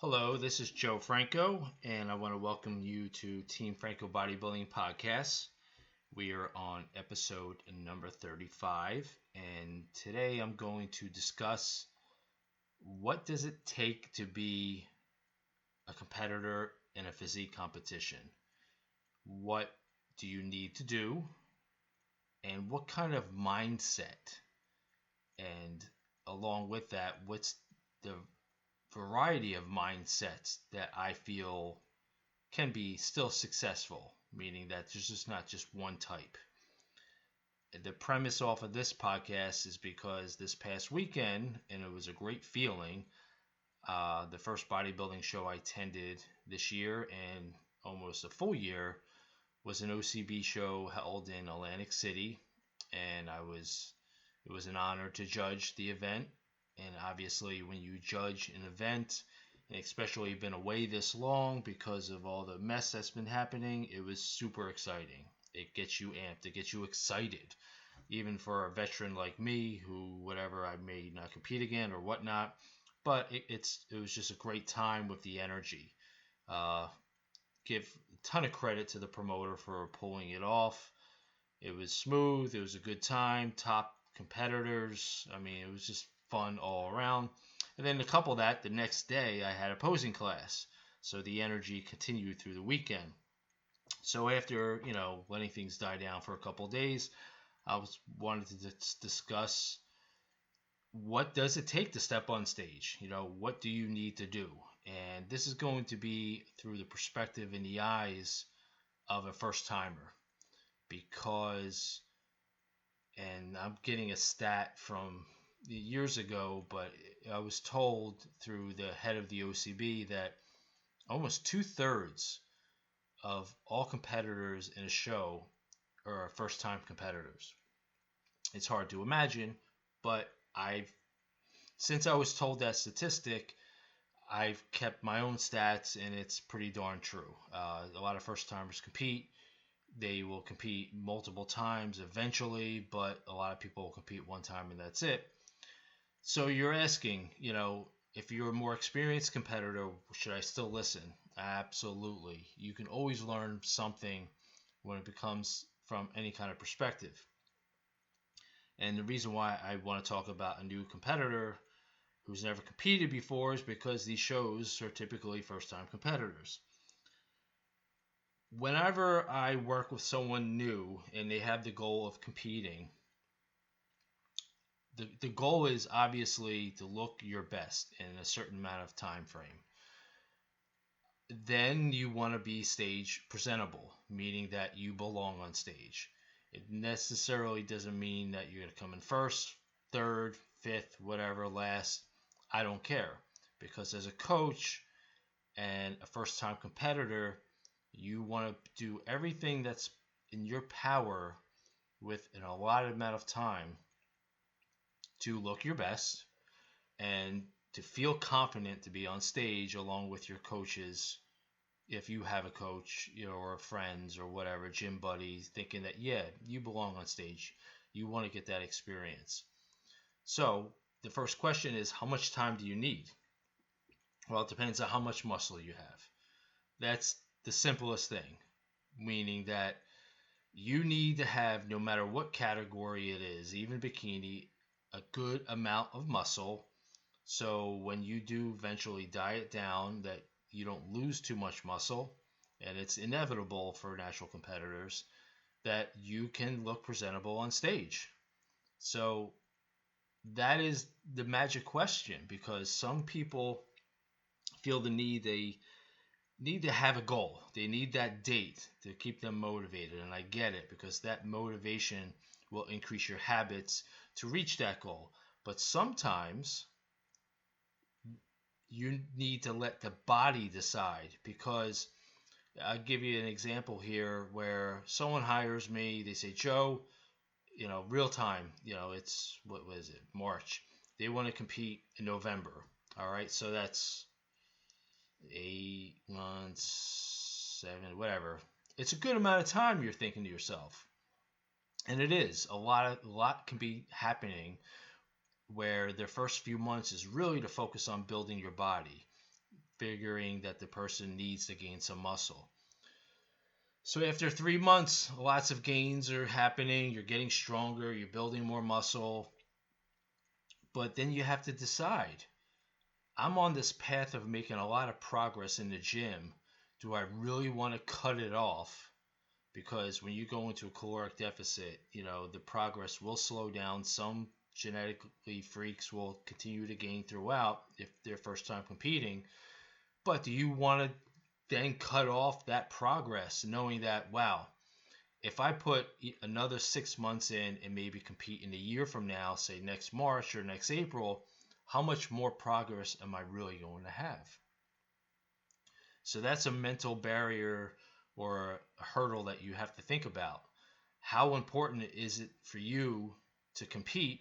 Hello, this is Joe Franco, and I want to welcome you to Team Franco Bodybuilding Podcast. We are on episode number 35, and today I'm going to discuss what does it take to be a competitor in a physique competition? What do you need to do? And what kind of mindset? And along with that, what's the variety of mindsets that I feel can be still successful, meaning that there's just not just one type. The premise off of this podcast is because this past weekend, and it was a great feeling, the first bodybuilding show I attended this year and almost a full year was an OCB show held in Atlantic City, and it was an honor to judge the event. And obviously, when you judge an event, and especially been away this long because of all the mess that's been happening, it was super exciting. It gets you amped, it gets you excited. Even for a veteran like me, who whatever I may not compete again or whatnot, but it was just a great time with the energy. Give a ton of credit to the promoter for pulling it off. It was smooth. It was a good time. Top competitors. I mean, it was just fun all around. And then to couple that, the next day I had a posing class. So the energy continued through the weekend. So after, letting things die down for a couple of days, wanted to discuss what does it take to step on stage? What do you need to do? And this is going to be through the perspective and the eyes of a first timer because, and I'm getting a stat from years ago, but I was told through the head of the OCB that almost 2/3 of all competitors in a show are first-time competitors. It's hard to imagine, but since I was told that statistic, I've kept my own stats, and it's pretty darn true. A lot of first-timers compete. They will compete multiple times eventually, but a lot of people will compete one time and that's it. So you're asking, if you're a more experienced competitor, should I still listen? Absolutely. You can always learn something when it becomes from any kind of perspective. And the reason why I want to talk about a new competitor who's never competed before is because these shows are typically first-time competitors. Whenever I work with someone new and they have the goal of competing, the goal is obviously to look your best in a certain amount of time frame. Then you want to be stage presentable, meaning that you belong on stage. It necessarily doesn't mean that you're going to come in first, third, fifth, whatever, last. I don't care. Because as a coach and a first-time competitor, you want to do everything that's in your power within a allotted amount of time to look your best and to feel confident to be on stage along with your coaches. If you have a coach, or friends or whatever, gym buddies, thinking that, yeah, you belong on stage. You want to get that experience. So the first question is, how much time do you need? Well, it depends on how much muscle you have. That's the simplest thing, meaning that you need to have, no matter what category it is, even bikini, a good amount of muscle. So when you do eventually diet down, that you don't lose too much muscle, and it's inevitable for natural competitors, that you can look presentable on stage. So that is the magic question, because some people feel they need to have a goal. They need that date to keep them motivated, and I get it, because that motivation will increase your habits to reach that goal. But sometimes you need to let the body decide, because I'll give you an example here where someone hires me. They say, Joe, real time, it's, what was it, March. They want to compete in November. All right, so that's 8 months, 7, whatever. It's a good amount of time, you're thinking to yourself. And it is. A lot can be happening where the first few months is really to focus on building your body. figuring that the person needs to gain some muscle. So after 3 months, lots of gains are happening. You're getting stronger. You're building more muscle. But then you have to decide, I'm on this path of making a lot of progress in the gym. Do I really want to cut it off? Because when you go into a caloric deficit, the progress will slow down. Some genetically freaks will continue to gain throughout if they're first time competing. But do you want to then cut off that progress knowing that, wow, if I put another 6 months in and maybe compete in a year from now, say next March or next April, how much more progress am I really going to have? So that's a mental barrier or a hurdle that you have to think about. How important is it for you to compete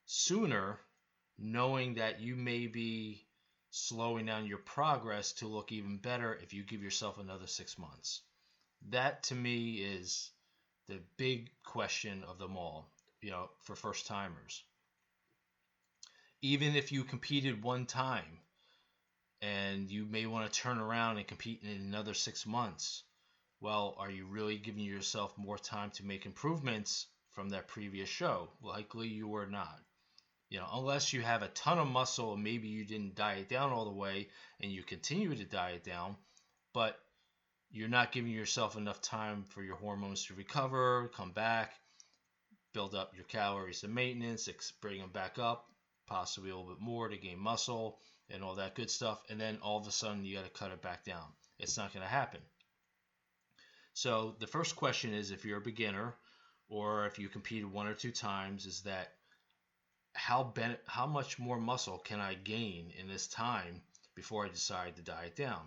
sooner, knowing that you may be slowing down your progress to look even better if you give yourself another 6 months? That to me is the big question of them all, for first timers. Even if you competed one time and you may want to turn around and compete in another 6 months, well, are you really giving yourself more time to make improvements from that previous show? Likely you are not. Unless you have a ton of muscle and maybe you didn't diet down all the way and you continue to diet down, but you're not giving yourself enough time for your hormones to recover, come back, build up your calories to maintenance, bring them back up, possibly a little bit more to gain muscle and all that good stuff. And then all of a sudden you got to cut it back down. It's not going to happen. So the first question is, if you're a beginner or if you competed 1 or 2 times, is that how much more muscle can I gain in this time before I decide to diet down?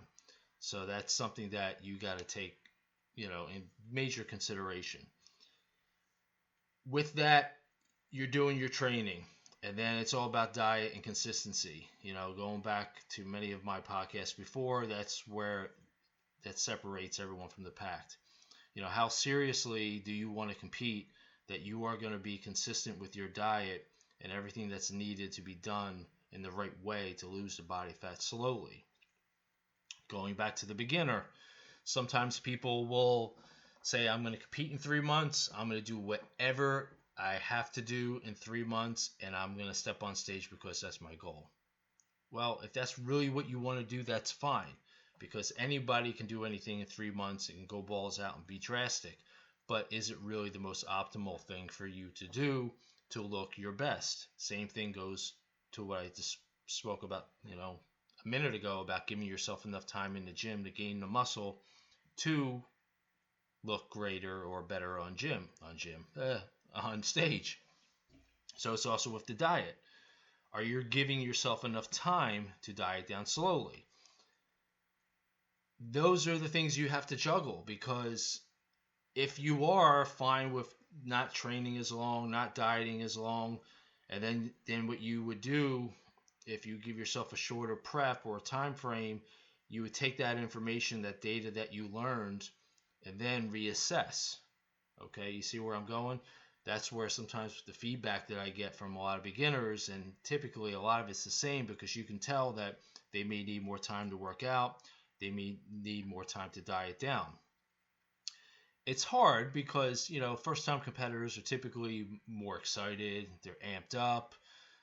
So that's something that you got to take, in major consideration. With that, you're doing your training, and then it's all about diet and consistency. Going back to many of my podcasts before, that's where that separates everyone from the pack. How seriously do you want to compete that you are going to be consistent with your diet and everything that's needed to be done in the right way to lose the body fat slowly? Going back to the beginner, sometimes people will say, I'm going to compete in 3 months. I'm going to do whatever I have to do in 3 months, and I'm going to step on stage because that's my goal. Well, if that's really what you want to do, that's fine, because anybody can do anything in 3 months and go balls out and be drastic. But is it really the most optimal thing for you to do to look your best? Same thing goes to what I just spoke about, a minute ago, about giving yourself enough time in the gym to gain the muscle to look greater or better on stage. So it's also with the diet. Are you giving yourself enough time to diet down slowly? Those are the things you have to juggle, because if you are fine with not training as long, not dieting as long, and then what you would do, if you give yourself a shorter prep or a time frame, you would take that information, that data that you learned, and then reassess. Okay, you see where I'm going? That's where sometimes the feedback that I get from a lot of beginners, and typically a lot of it's the same, because you can tell that they may need more time to work out, they may need more time to diet down. It's hard because, first-time competitors are typically more excited, they're amped up,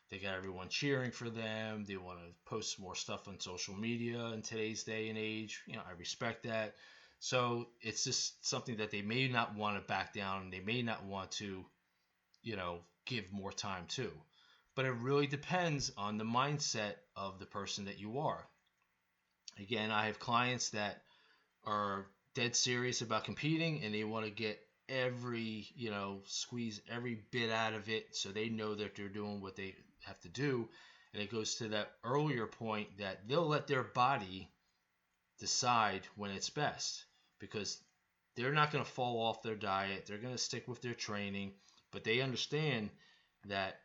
they got everyone cheering for them, they want to post more stuff on social media in today's day and age. I respect that. So it's just something that they may not want to back down, and they may not want to, give more time to. But it really depends on the mindset of the person that you are. Again, I have clients that are dead serious about competing, and they want to get squeeze every bit out of it, so they know that they're doing what they have to do. And it goes to that earlier point that they'll let their body decide when it's best, because they're not going to fall off their diet. They're going to stick with their training, but they understand that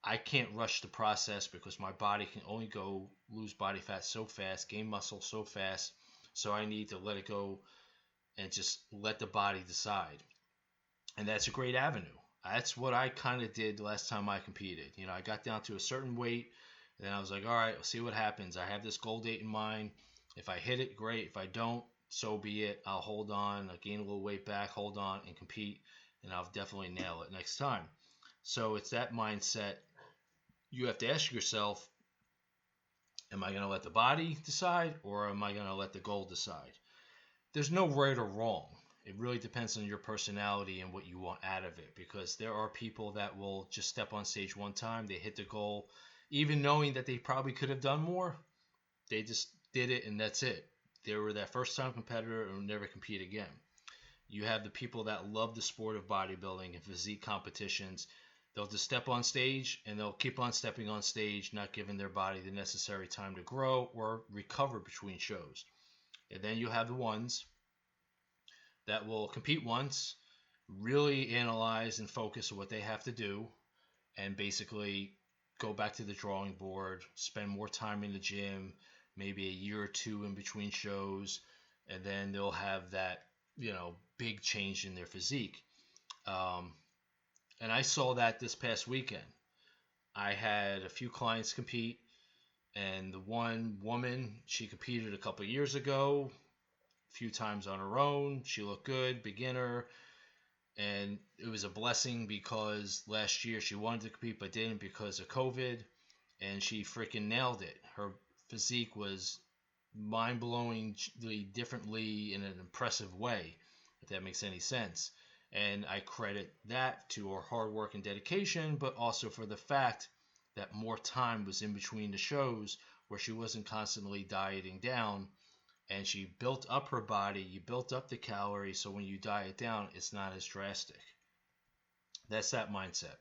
I can't rush the process, because my body can only go lose body fat so fast, gain muscle so fast. So I need to let it go and just let the body decide. And that's a great avenue. That's what I kind of did last time I competed. I got down to a certain weight, And then I was like, all right, we'll see what happens. I have this goal date in mind. If I hit it, great. If I don't, so be it. I'll hold on. I'll gain a little weight back, hold on, and compete. And I'll definitely nail it next time. So it's that mindset. You have to ask yourself, am I going to let the body decide, or am I going to let the goal decide? There's no right or wrong. It really depends on your personality and what you want out of it, because there are people that will just step on stage one time, they hit the goal, even knowing that they probably could have done more, they just did it and that's it. They were that first time competitor and will never compete again. You have the people that love the sport of bodybuilding and physique competitions. They'll just step on stage and they'll keep on stepping on stage, not giving their body the necessary time to grow or recover between shows. And then you have the ones that will compete once, really analyze and focus on what they have to do, and basically go back to the drawing board, spend more time in the gym, maybe a year or two in between shows, and then they'll have that, big change in their physique. And I saw that this past weekend. I had a few clients compete, and the one woman, she competed a couple years ago, a few times on her own. She looked good, beginner, and it was a blessing because last year she wanted to compete but didn't because of COVID, and she freaking nailed it. Her physique was mind-blowingly differently in an impressive way, if that makes any sense. And I credit that to her hard work and dedication, but also for the fact that more time was in between the shows where she wasn't constantly dieting down, and she built up her body. You built up the calories, so when you diet down, it's not as drastic. That's that mindset.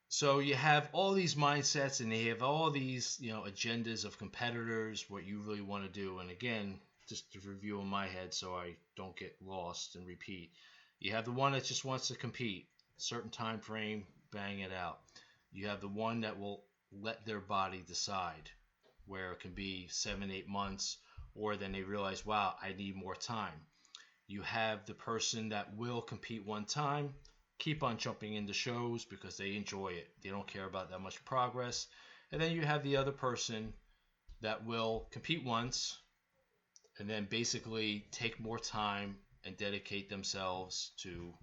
So you have all these mindsets, and they have all these, agendas of competitors, what you really want to do. And again, just to review in my head so I don't get lost and repeat. You have the one that just wants to compete, certain time frame, bang it out. You have the one that will let their body decide, where it can be 7-8 months, or then they realize, wow, I need more time. You have the person that will compete one time, keep on jumping into shows because they enjoy it. They don't care about that much progress. And then you have the other person that will compete once and then basically take more time and dedicate themselves to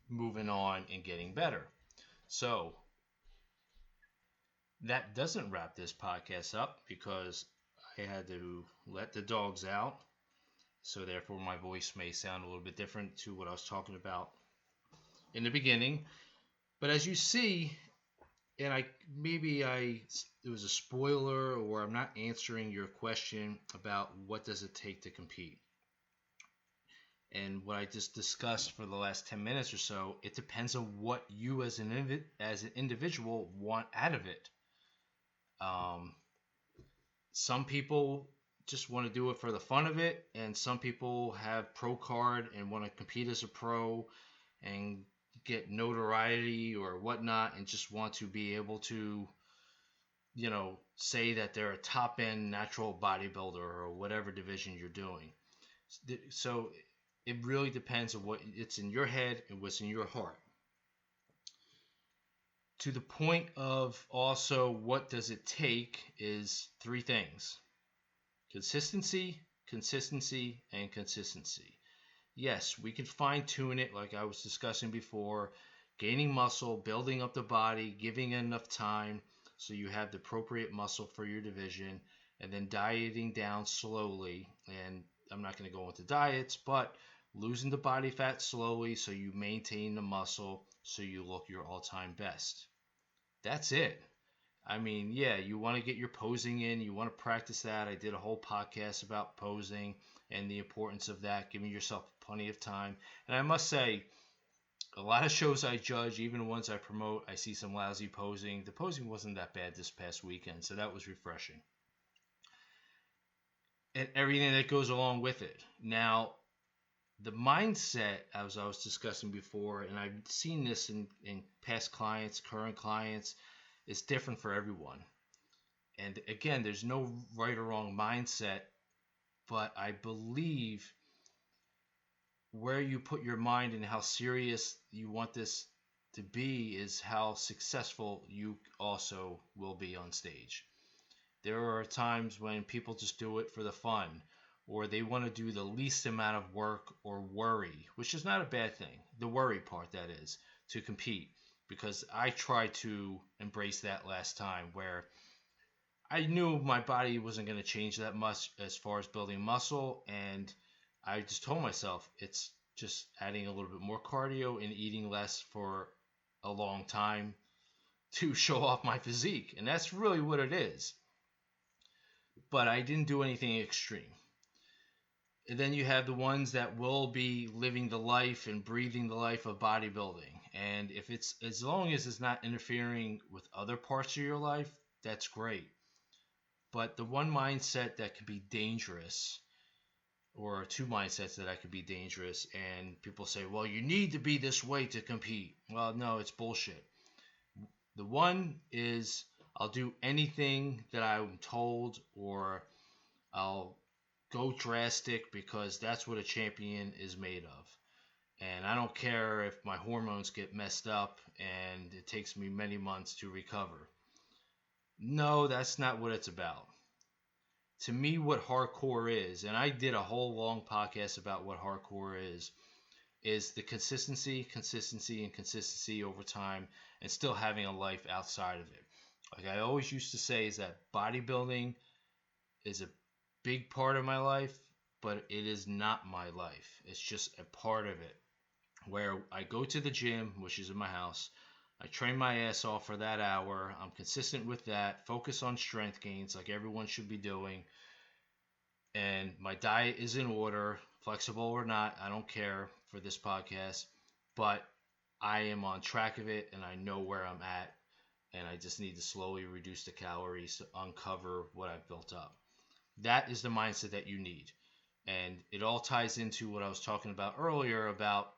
moving on and getting better. So that doesn't wrap this podcast up because I had to let the dogs out. So therefore my voice may sound a little bit different to what I was talking about in the beginning. But as you see, and it was a spoiler, or I'm not answering your question about what does it take to compete. And what I just discussed for the last 10 minutes or so, it depends on what you as an individual want out of it. Some people just want to do it for the fun of it, and some people have pro card and want to compete as a pro and get notoriety or whatnot, and just want to be able to, say that they're a top end natural bodybuilder or whatever division you're doing. So it really depends on what it's in your head and what's in your heart. To the point of also what does it take is 3 things: consistency, consistency, and consistency. Yes, we can fine tune it like I was discussing before, gaining muscle, building up the body, giving enough time so you have the appropriate muscle for your division, and then dieting down slowly. And I'm not going to go into diets, but losing the body fat slowly so you maintain the muscle so you look your all-time best. That's it. I mean, yeah, you want to get your posing in, you want to practice that. I did a whole podcast about posing and the importance of that, giving yourself plenty of time. And I must say, a lot of shows I judge, even the ones I promote, I see some lousy posing. The posing wasn't that bad this past weekend, so that was refreshing. And everything that goes along with it. Now, the mindset, as I was discussing before, and I've seen this in past clients, current clients, is different for everyone. And again, there's no right or wrong mindset, but I believe where you put your mind and how serious you want this to be is how successful you also will be on stage. There are times when people just do it for the fun, or they want to do the least amount of work or worry, which is not a bad thing. The worry part, that is, to compete. Because I tried to embrace that last time where I knew my body wasn't going to change that much as far as building muscle, and I just told myself it's just adding a little bit more cardio and eating less for a long time to show off my physique. And that's really what it is. But I didn't do anything extreme. And then you have the ones that will be living the life and breathing the life of bodybuilding. And if it's, as long as it's not interfering with other parts of your life, that's great. But the one mindset that can be dangerous, or two mindsets that could be dangerous, and people say, well, you need to be this way to compete. Well, no, it's bullshit. The one is, I'll do anything that I'm told, or I'll go drastic because that's what a champion is made of. And I don't care if my hormones get messed up and it takes me many months to recover. No, that's not what it's about. To me, what hardcore is, and I did a whole long podcast about what hardcore is the consistency, and consistency over time, and still having a life outside of it. Like I always used to say, is that bodybuilding is a big part of my life, but it is not my life. It's just a part of it. Where I go to the gym, which is in my house, I train my ass off for that hour. I'm consistent with that. Focus on strength gains like everyone should be doing. And my diet is in order, flexible or not. I don't care for this podcast. But I am on track of it and I know where I'm at. And I just need to slowly reduce the calories to uncover what I've built up. That is the mindset that you need. And it all ties into what I was talking about earlier about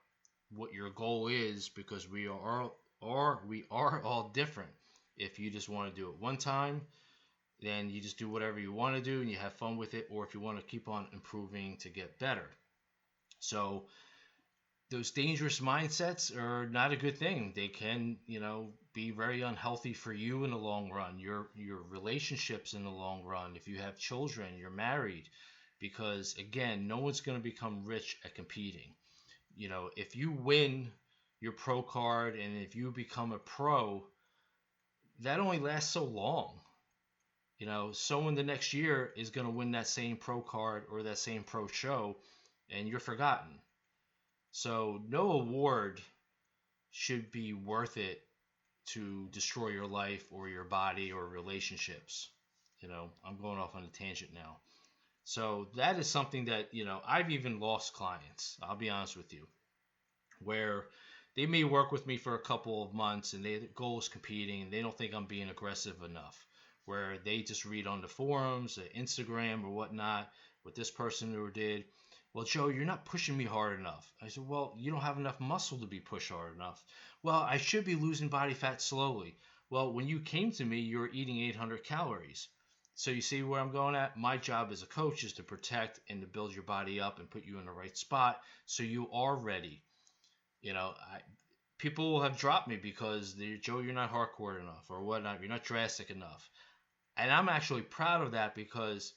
what your goal is, because we are all different. If you just want to do it one time, then you just do whatever you want to do and you have fun with it, or if you want to keep on improving to get better. So those dangerous mindsets are not a good thing. They can, be very unhealthy for you in the long run, your relationships in the long run, if you have children, you're married, because again, no one's going to become rich at competing. If you win your pro card and if you become a pro, that only lasts so long. Someone the next year is going to win that same pro card or that same pro show and you're forgotten. So no award should be worth it to destroy your life or your body or relationships. I'm going off on a tangent now. So that is something that, I've even lost clients, I'll be honest with you, where they may work with me for a couple of months and their goal is competing and they don't think I'm being aggressive enough, where they just read on the forums, Instagram or whatnot, what this person or did. Well, Joe, you're not pushing me hard enough. I said, well, you don't have enough muscle to be pushed hard enough. Well, I should be losing body fat slowly. Well, when you came to me, you were eating 800 calories. So you see where I'm going at? My job as a coach is to protect and to build your body up and put you in the right spot so you are ready. People will have dropped me because, Joe, you're not hardcore enough or whatnot. You're not drastic enough. And I'm actually proud of that, because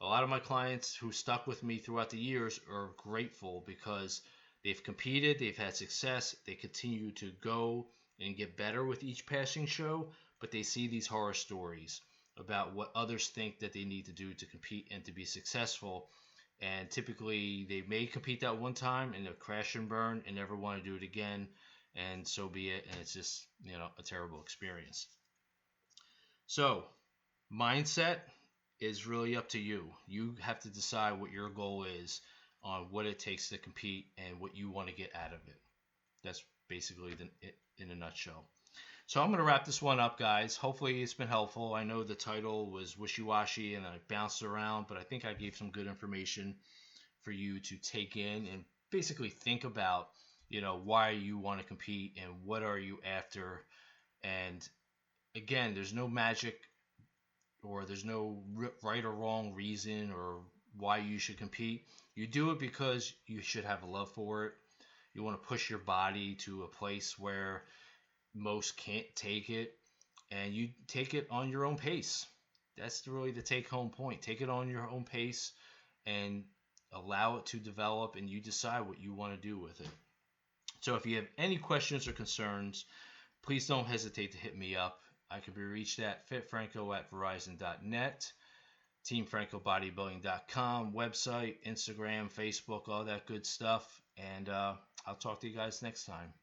a lot of my clients who stuck with me throughout the years are grateful because they've competed, they've had success, they continue to go and get better with each passing show, but they see these horror stories about what others think that they need to do to compete and to be successful. And typically they may compete that one time and they'll crash and burn and never want to do it again. And so be it. And it's just, a terrible experience. So mindset is really up to you. You have to decide what your goal is on what it takes to compete and what you want to get out of it. That's basically it in a nutshell. So I'm going to wrap this one up, guys. Hopefully it's been helpful. I know the title was wishy-washy and I bounced around, but I think I gave some good information for you to take in and basically think about, why you want to compete and what are you after. And again, there's no magic or there's no right or wrong reason or why you should compete. You do it because you should have a love for it. You want to push your body to a place where most can't take it, and you take it on your own pace. That's really the take home point. Take it on your own pace and allow it to develop, and you decide what you want to do with it. So if you have any questions or concerns, please don't hesitate to hit me up. I can be reached at fitfranco@verizon.net, teamfrancobodybuilding.com, website, Instagram, Facebook, all that good stuff. And I'll talk to you guys next time.